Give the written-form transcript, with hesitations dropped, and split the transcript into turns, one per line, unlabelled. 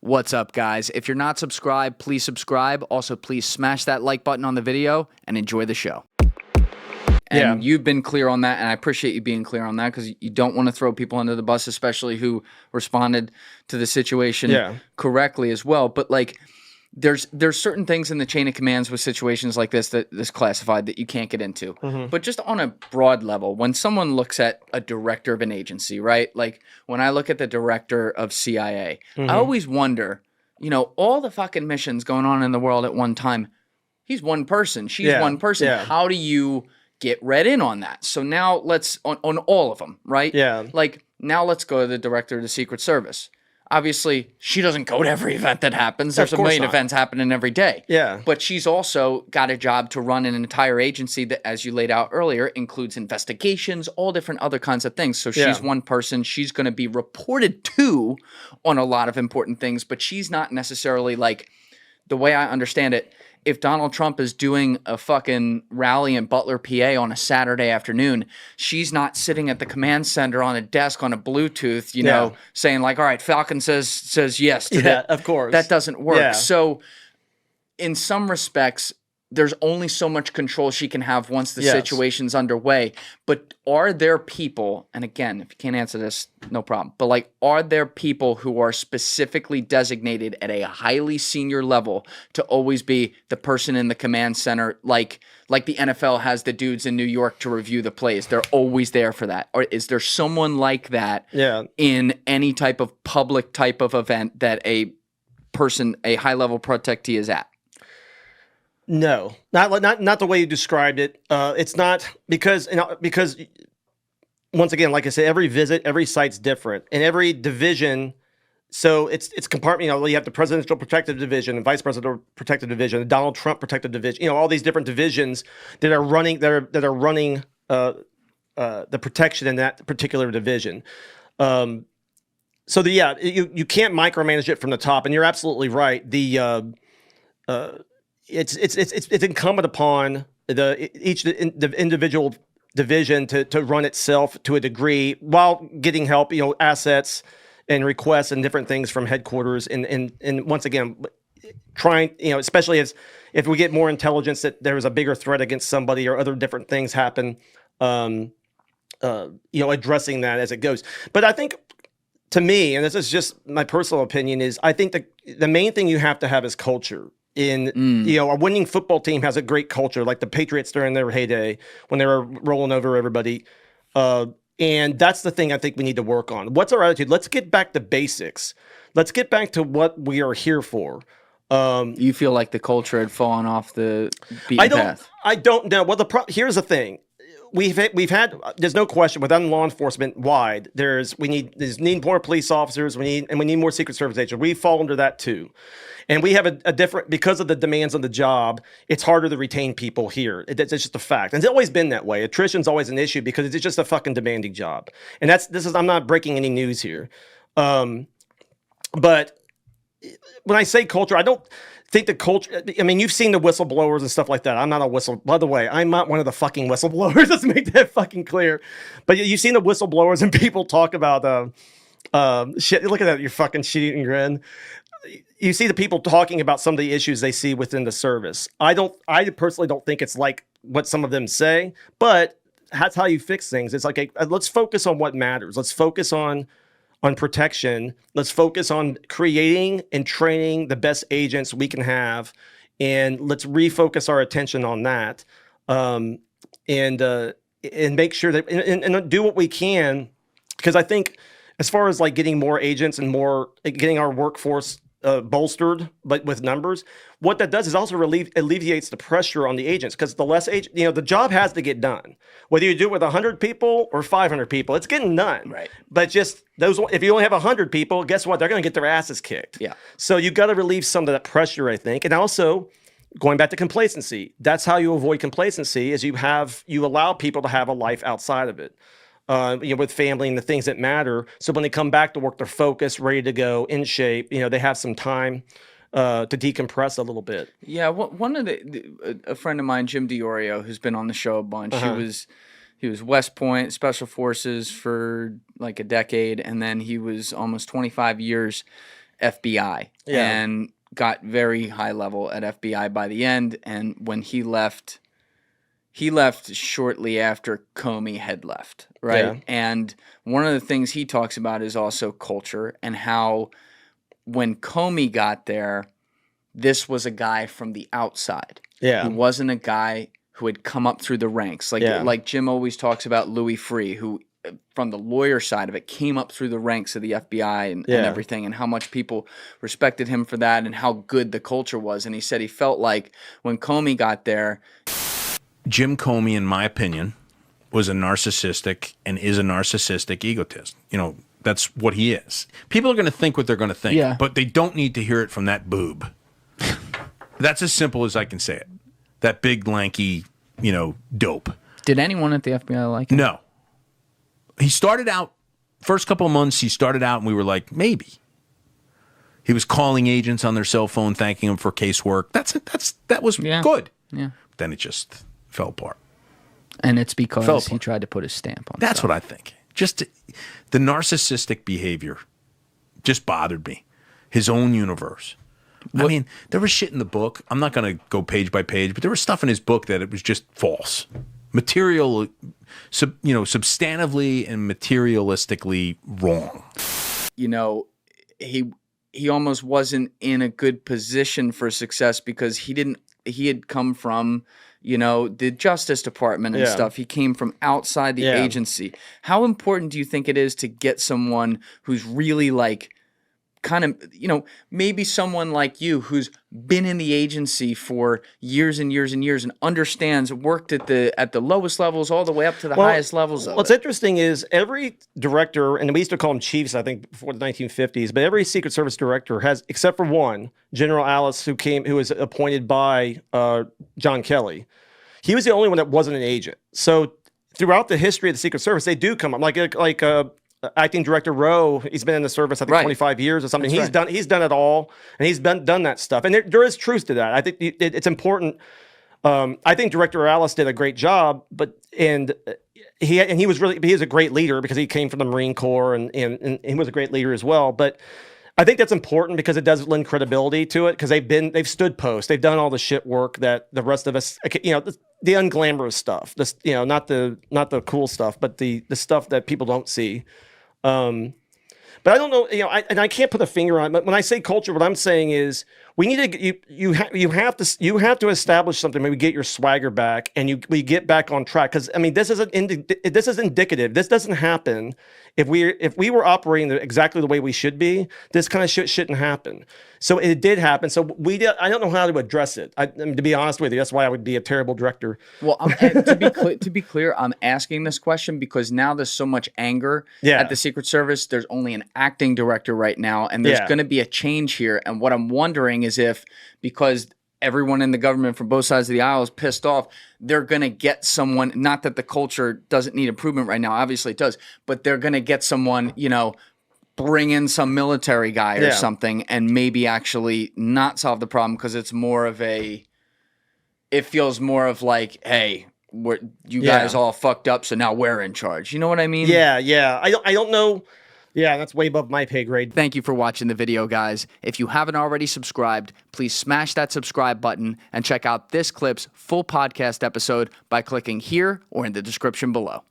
What's up, guys? If you're not subscribed, please subscribe. Also, please smash that like button on the video and enjoy the show. And you've been clear on that, and I appreciate you being clear on that because you don't want to throw people under the bus, especially who responded to the situation correctly as well. But like, there's certain things in the chain of commands with situations like this that is classified that you can't get into. But just on a broad level, when someone looks at a director of an agency, right? Like when I look at the director of CIA, I always wonder, you know, all the fucking missions going on in the world at one time, he's one person, she's one person. How do you get read in on that? So now let's, on all of them, right? Like now let's go to the director of the Secret Service. Obviously, she doesn't go to every event that happens. There's a million events happening every day. But she's also got a job to run an entire agency that, as you laid out earlier, includes investigations, all different other kinds of things. So she's one person. She's going to be reported to on a lot of important things, but she's not necessarily like, the way I understand it, if Donald Trump is doing a fucking rally in Butler, PA on a Saturday afternoon, she's not sitting at the command center on a desk on a Bluetooth, you know, saying like, all right, Falcon says yes to that.
Of course.
That doesn't work. So in some respects, there's only so much control she can have once the situation's underway. But are there people, and again, if you can't answer this, no problem, but like, are there people who are specifically designated at a highly senior level to always be the person in the command center, like the NFL has the dudes in New York to review the plays? They're always there for that. Or is there someone like that in any type of public type of event that a person, a high-level protectee is at?
No, not the way you described it. It's not because once again, like I said, every visit, every site's different, and every division. So it's compartment. You know, you have the Presidential Protective Division, and Vice Presidential Protective Division, the Donald Trump Protective Division. You know, all these different divisions that are running the protection in that particular division. So you can't micromanage it from the top, and you're absolutely right. It's incumbent upon the individual division to run itself to a degree while getting help, you know, assets and requests and different things from headquarters. And once again, trying, you know, especially if we get more intelligence that there's a bigger threat against somebody or other different things happen, you know, addressing that as it goes. But I think, to me, and this is just my personal opinion, is I think the main thing you have to have is culture. You know, a winning football team has a great culture, like the Patriots during their heyday when they were rolling over everybody. And that's the thing I think we need to work on. What's our attitude? Let's get back to basics. Let's get back to what we are here for.
You feel like the culture had fallen off the beaten path?
I don't know. Well, here's the thing. We've had there's no question within law enforcement wide, we need more police officers, we need more Secret Service agents. We fall under that too. And we have a different, because of the demands of the job, it's harder to retain people here. It's just a fact. And it's always been that way. Attrition's always an issue because it's just a fucking demanding job. And I'm not breaking any news here. But when I say culture, I don't think the culture, I mean, you've seen the whistleblowers and stuff like that. I'm not a by the way, I'm not one of the fucking whistleblowers. Let's make that fucking clear. But you've seen the whistleblowers and people talk about, shit, look at that, your fucking shit-eating grin. You see the people talking about some of the issues they see within the service. I personally don't think it's like what some of them say, but that's how you fix things. It's like, let's focus on what matters. Let's focus on protection. Let's focus on creating and training the best agents we can have. And let's refocus our attention on that. And make sure that, and do what we can. Because I think as far as like getting more agents and getting our workforce bolstered, but with numbers, what that does is also alleviates the pressure on the agents, because the less agent, you know, the job has to get done. Whether you do it with 100 people or 500 people, it's getting done.
Right.
But just those, if you only have 100 people, guess what? They're going to get their asses kicked.
Yeah.
So you've got to relieve some of that pressure, I think. And also, going back to complacency, that's how you avoid complacency, is you allow people to have a life outside of it. You know, with family and the things that matter. So when they come back to work, they're focused, ready to go, in shape. You know, they have some time to decompress a little bit.
Yeah, one of a friend of mine, Jim DiOrio, who's been on the show a bunch. He was West Point Special Forces for like a decade, and then he was almost 25 years FBI and got very high level at FBI by the end. And when he left shortly after Comey had left, right?
Yeah.
And one of the things he talks about is also culture and how when Comey got there, this was a guy from the outside.
Yeah.
He wasn't a guy who had come up through the ranks. Like Jim always talks about Louis Freeh, who from the lawyer side of it came up through the ranks of the FBI and everything, and how much people respected him for that and how good the culture was. And he said he felt like when Comey got there,
Jim Comey, in my opinion, was a narcissistic and is a narcissistic egotist. You know, that's what he is. People are going to think what they're going to think, but they don't need to hear it from that boob. That's as simple as I can say it. That big, lanky, dope.
Did anyone at the FBI like him?
No. He started out, first couple of months, and we were like, maybe. He was calling agents on their cell phone, thanking them for casework. That was good.
Yeah.
Then it just fell apart.
And it's because he tried to put his stamp on it.
That's what I think. Just the narcissistic behavior just bothered me. His own universe. I mean, there was shit in the book. I'm not going to go page by page, but there was stuff in his book that it was just false. Material, substantively and materialistically wrong.
He almost wasn't in a good position for success because he had come from, the Justice Department and stuff. He came from outside the agency. How important do you think it is to get someone who's really like kind of, maybe someone like you who's been in the agency for years and years and years and understands, worked at the lowest levels all the way up to the highest levels of
What's interesting is every director, and we used to call them chiefs, I think, before the 1950s, but every Secret Service director has, except for one, General Alice, who was appointed by John Kelly. He was the only one that wasn't an agent. So throughout the history of the Secret Service, they do come up like acting director Rowe. He's been in the service, I think, 25 years or something. He's done it all, and he's done that stuff. And there is truth to that. I think it's important. I think Director Alice did a great job, he is a great leader because he came from the Marine Corps and he was a great leader as well. But I think that's important because it does lend credibility to it because they've stood post. They've done all the shit work that the rest of us, the unglamorous stuff, not the cool stuff, but the stuff that people don't see. But I don't know, I can't put a finger on it. But when I say culture, what I'm saying is we need to you have to establish something. Maybe get your swagger back, and we get back on track. Because I mean, this is indicative. This doesn't happen if we were operating exactly the way we should be. This kind of shit shouldn't happen. So it did happen. So I don't know how to address it. I mean, to be honest with you, that's why I would be a terrible director.
Well, to be clear, I'm asking this question because now there's so much anger at the Secret Service. There's only an acting director right now, and there's going to be a change here. And what I'm wondering is if, because everyone in the government from both sides of the aisle is pissed off, they're going to get someone, not that the culture doesn't need improvement right now, obviously it does, but they're going to get someone, bring in some military guy or something and maybe actually not solve the problem because it feels more of like, hey, you guys all fucked up, so now we're in charge. You know what I mean?
Yeah. I don't know. Yeah, that's way above my pay grade.
Thank you for watching the video, guys. If you haven't already subscribed, please smash that subscribe button and check out this clip's full podcast episode by clicking here or in the description below.